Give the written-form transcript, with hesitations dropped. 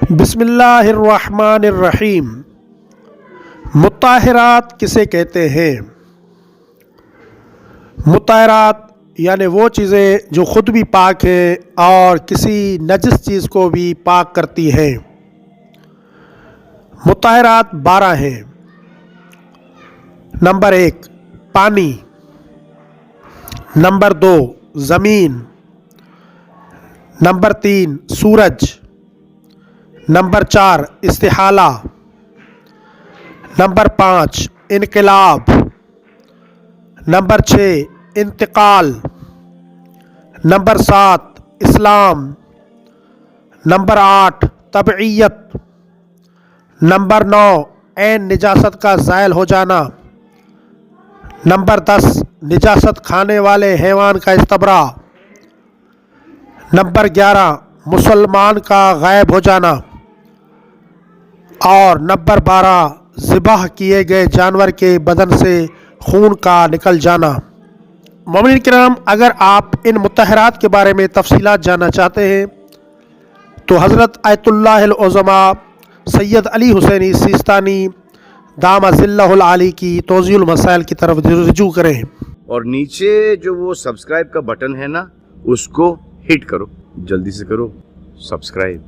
बिस्मिल्लाहिर्रहमानिर्रहीम। मुत्ताहिरात किसे कहते हैं? मुत्ताहिरात यानी वो चीज़ें जो ख़ुद भी पाक हैं और किसी नजिस चीज़ को भी पाक करती हैं। मुत्ताहिरात 12 हैं। नंबर 1 पानी, नंबर 2 ज़मीन, नंबर 3 सूरज, नंबर 4 इस्तिहाला, नंबर 5 इनकलाब, नंबर 6 इंतकाल, नंबर 7 इस्लाम, नंबर 8 तबईयत, नंबर 9 ऐन निजासत का ज़ायल हो जाना, नंबर 10 निजासत खाने वाले हैवान का इस्तबरा, नंबर 11 मुसलमान का गायब हो जाना और नंबर 12 ज़िबाह किए गए जानवर के बदन से खून का निकल जाना। मोमिन किराम, अगर आप इन मुत्तहरात के बारे में तफसीलात जानना चाहते हैं तो हज़रत आयतुल्लाहिल उज़मा सैयद अली हुसैनी सिस्तानी दामा ज़िल्लहुल आली की तौज़ीहुल मसाइल की तरफ रुजू करें। और नीचे जो वो सब्सक्राइब का बटन है ना, उसको हिट करो, जल्दी से करो सब्सक्राइब।